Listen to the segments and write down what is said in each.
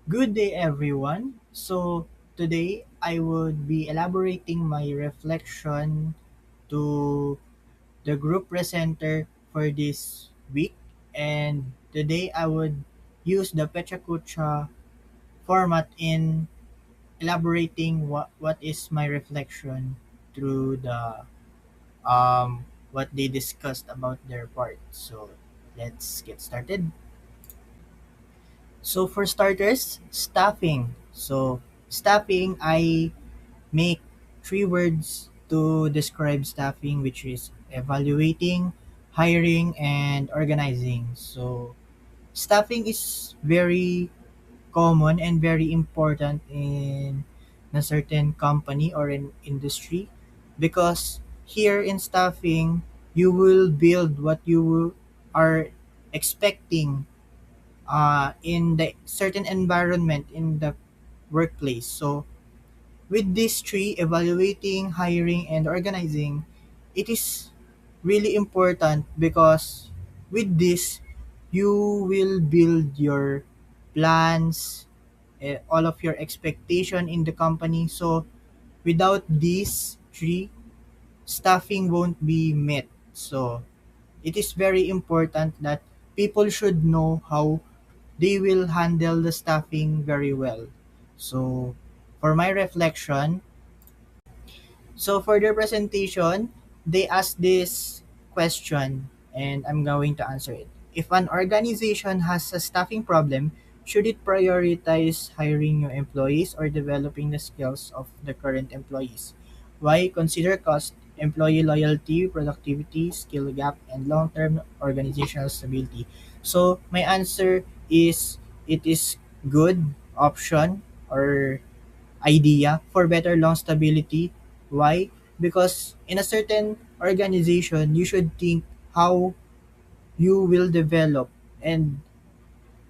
Good day, everyone. So, today I would be elaborating my reflection to the group presenter for this week. And today I would use the Pechakucha format in elaborating what is my reflection through the what they discussed about their part. So, let's get started. So, for starters, staffing. So, staffing, I make three words to describe staffing, which is evaluating, hiring, and organizing. So, staffing is very common and very important in a certain company or in industry because here in staffing, you will build what you are expecting in the certain environment in the workplace. So, with these three, evaluating, hiring, and organizing, it is really important because with this, you will build your plans, all of your expectation in the company. So without these three, staffing won't be met. So it is very important that people should know how they will handle the staffing very well. So for my reflection, so for their presentation, they asked this question and I'm going to answer it. If an organization has a staffing problem, should it prioritize hiring new employees or developing the skills of the current employees? Why? Consider cost, employee loyalty, productivity, skill gap, and long-term organizational stability. So my answer is it is good option or idea for better long stability. Why? Because in a certain organization, you should think how you will develop and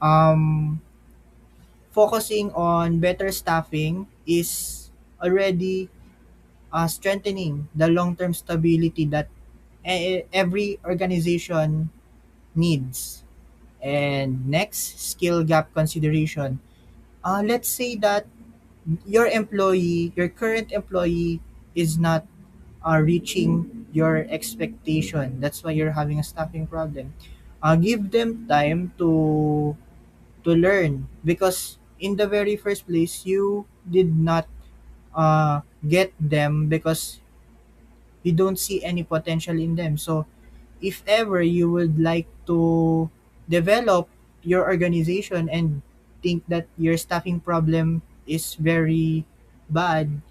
um, focusing on better staffing is already strengthening the long-term stability that every organization needs. And next, skill gap consideration. Let's say that your current employee is not reaching your expectation. That's why you're having a staffing problem. Give them time to learn because in the very first place you did not get them because you don't see any potential in them. So if ever you would like to develop your organization and think that your staffing problem is very bad,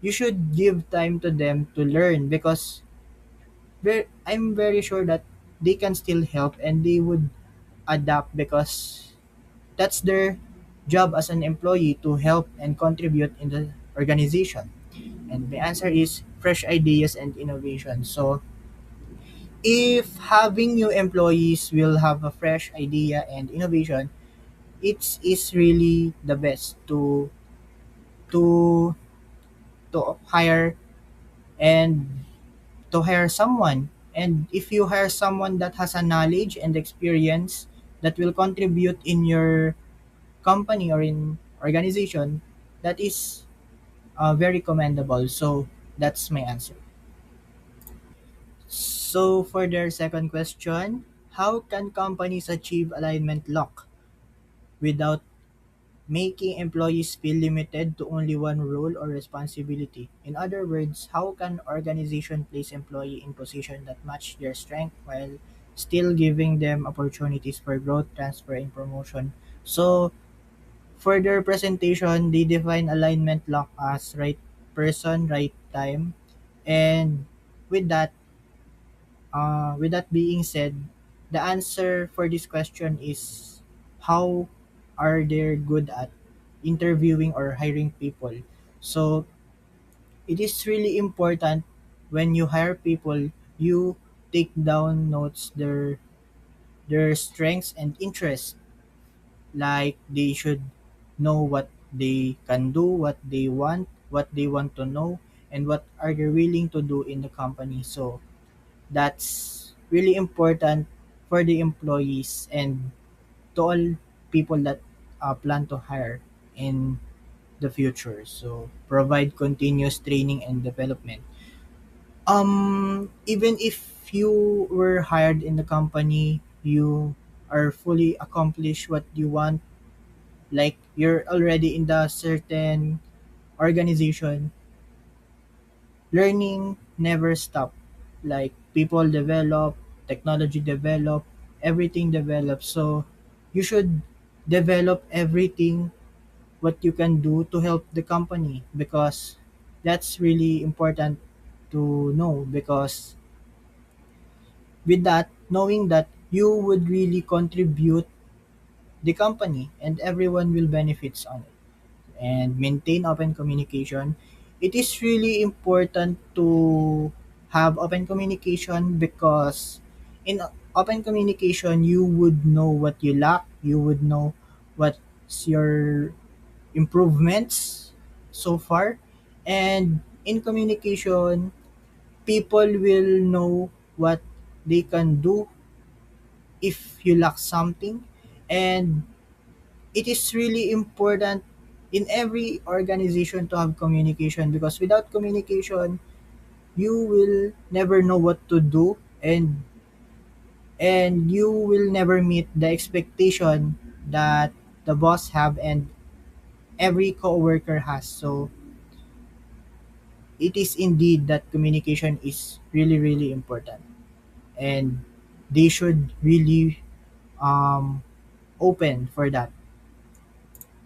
you should give time to them to learn because I'm very sure that they can still help and they would adapt because that's their job as an employee to help and contribute in the organization. And the answer is fresh ideas and innovation. So if having new employees will have a fresh idea and innovation, it is really the best to to hire and to hire someone. And if you hire someone that has a knowledge and experience that will contribute in your company or in organization, that is very commendable. So that's my answer. So for their second question, how can companies achieve alignment lock without making employees feel limited to only one role or responsibility? In other words, how can organization place employee in position that match their strength while still giving them opportunities for growth, transfer, and promotion? So for their presentation, they define alignment lock as right person, right time. And with that, with that being said, the answer for this question is how are they good at interviewing or hiring people. So it is really important when you hire people, you take down notes their strengths and interests. Like they should know what they can do, what they want to know, and what are they willing to do in the company. So that's really important for the employees and to all people that plan to hire. in the future. So provide continuous training and development. Even if you were hired in the company, you are fully accomplished what you want, like you're already in the certain organization, learning never stop. Like people develop, technology develop, everything develops. So you should develop everything what you can do to help the company, because that's really important to know, because with that, knowing that you would really contribute the company and everyone will benefits on it. And maintain open communication. It is really important to have open communication, because in open communication you would know what you lack, you would know what's your improvements so far, and in communication people will know what they can do if you lack something. And it is really important in every organization to have communication, because without communication you will never know what to do, and you will never meet the expectation that the boss have and every coworker has. So it is indeed that communication is really really important, and they should really um open for that.